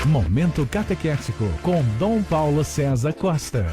Momento Catequético com Dom Paulo César Costa.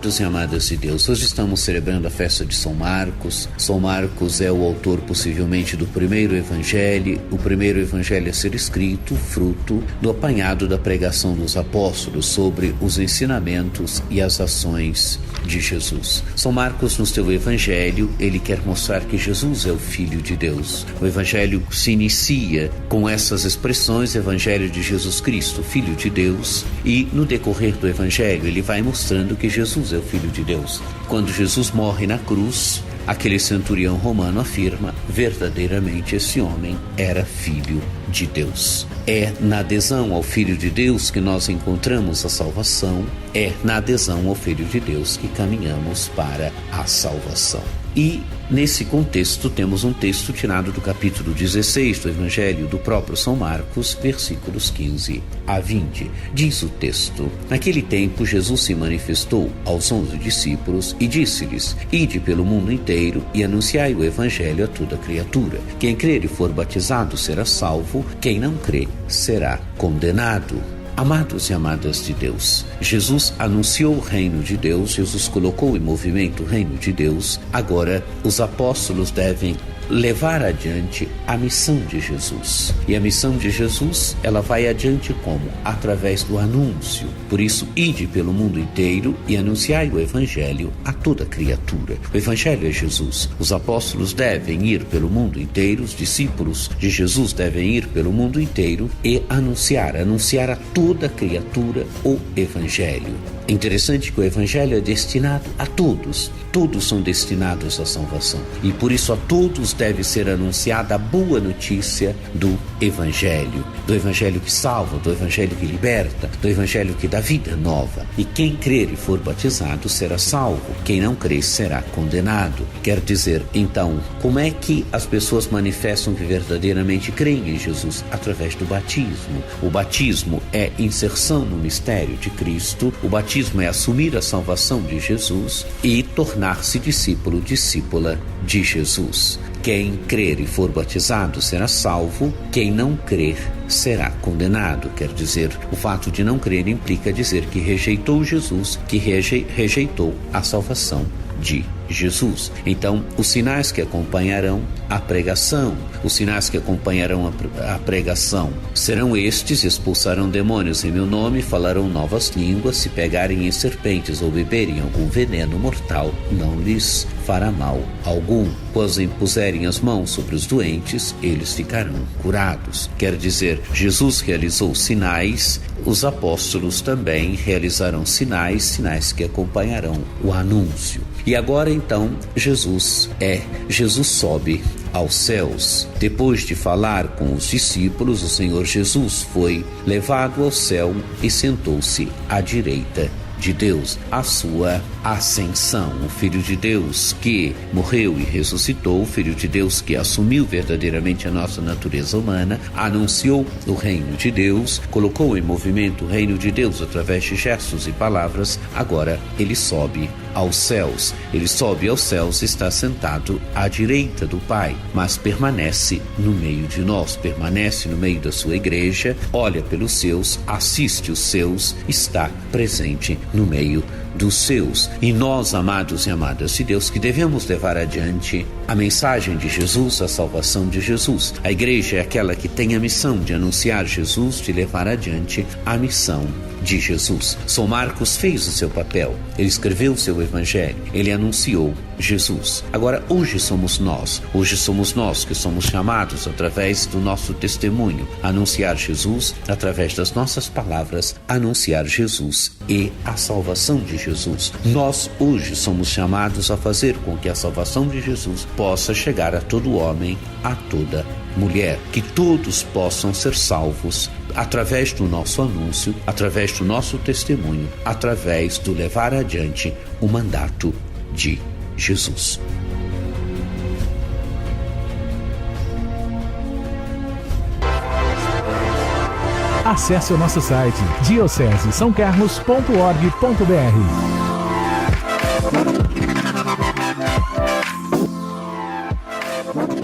Amados e amadas de Deus, hoje estamos celebrando a festa de São Marcos. São Marcos é o autor possivelmente do primeiro evangelho, o primeiro evangelho a ser escrito, fruto do apanhado da pregação dos apóstolos sobre os ensinamentos e as ações de Jesus. São Marcos, no seu evangelho, ele quer mostrar que Jesus é o Filho de Deus. O evangelho se inicia com essas expressões, evangelho de Jesus Cristo, Filho de Deus, e no decorrer do evangelho ele vai mostrando que Jesus é o Filho de Deus. Quando Jesus morre na cruz, aquele centurião romano afirma: verdadeiramente esse homem era Filho de Deus. É na adesão ao Filho de Deus que nós encontramos a salvação, é na adesão ao Filho de Deus que caminhamos para a salvação. E nesse contexto temos um texto tirado do capítulo 16 do Evangelho do próprio São Marcos, versículos 15 a 20. Diz o texto: naquele tempo Jesus se manifestou aos 11 discípulos e disse-lhes: ide pelo mundo inteiro e anunciai o Evangelho a toda criatura. Quem crer e for batizado será salvo, quem não crê será condenado. Amados e amadas de Deus, Jesus anunciou o reino de Deus, Jesus colocou em movimento o reino de Deus. Agora os apóstolos devem levar adiante a missão de Jesus. E a missão de Jesus, ela vai adiante como? Através do anúncio. Por isso, ide pelo mundo inteiro e anunciai o Evangelho a toda criatura. O Evangelho é Jesus. Os apóstolos devem ir pelo mundo inteiro, os discípulos de Jesus devem ir pelo mundo inteiro e anunciar a toda criatura o Evangelho. Interessante que o Evangelho é destinado a todos. Todos são destinados à salvação. E por isso a todos deve ser anunciada a boa notícia do Evangelho que salva, do Evangelho que liberta, do Evangelho que dá vida nova. E quem crer e for batizado será salvo, quem não crer será condenado. Quer dizer, então, como é que as pessoas manifestam que verdadeiramente creem em Jesus? Através do batismo. O batismo é inserção no mistério de Cristo, o batismo é assumir a salvação de Jesus e tornar-se discípulo, discípula de Jesus. Quem crer e for batizado será salvo, quem não crer será condenado. Quer dizer, o fato de não crer implica dizer que rejeitou Jesus, que rejeitou a salvação de Jesus. Então, os sinais que acompanharão a pregação, serão estes: expulsarão demônios em meu nome, falarão novas línguas, se pegarem em serpentes ou beberem algum veneno mortal, não lhes fará mal algum. Quando impuserem as mãos sobre os doentes, eles ficarão curados. Quer dizer, Jesus realizou sinais, os apóstolos também realizarão sinais que acompanharão o anúncio. E agora então Jesus sobe aos céus. Depois de falar com os discípulos, o Senhor Jesus foi levado ao céu e sentou-se à direita de Deus, a sua ascensão. O Filho de Deus que morreu e ressuscitou, o Filho de Deus que assumiu verdadeiramente a nossa natureza humana, anunciou o reino de Deus, colocou em movimento o reino de Deus através de gestos e palavras. Agora ele sobe aos céus. Ele sobe aos céus, está sentado à direita do Pai, mas permanece no meio de nós, permanece no meio da sua igreja, olha pelos seus, assiste os seus, está presente no meio dos seus. E nós, amados e amadas de Deus, que devemos levar adiante a mensagem de Jesus, a salvação de Jesus. A igreja é aquela que tem a missão de anunciar Jesus, de levar adiante a missão de Jesus. São Marcos fez o seu papel, ele escreveu o seu evangelho, ele anunciou Jesus. Agora, hoje somos nós que somos chamados através do nosso testemunho, a anunciar Jesus, através das nossas palavras, anunciar Jesus e a salvação de Jesus. Nós hoje somos chamados a fazer com que a salvação de Jesus possa chegar a todo homem, a toda mulher, que todos possam ser salvos através do nosso anúncio, através do nosso testemunho, através do levar adiante o mandato de Jesus. Acesse o nosso site diocesesaocarlos.org.br.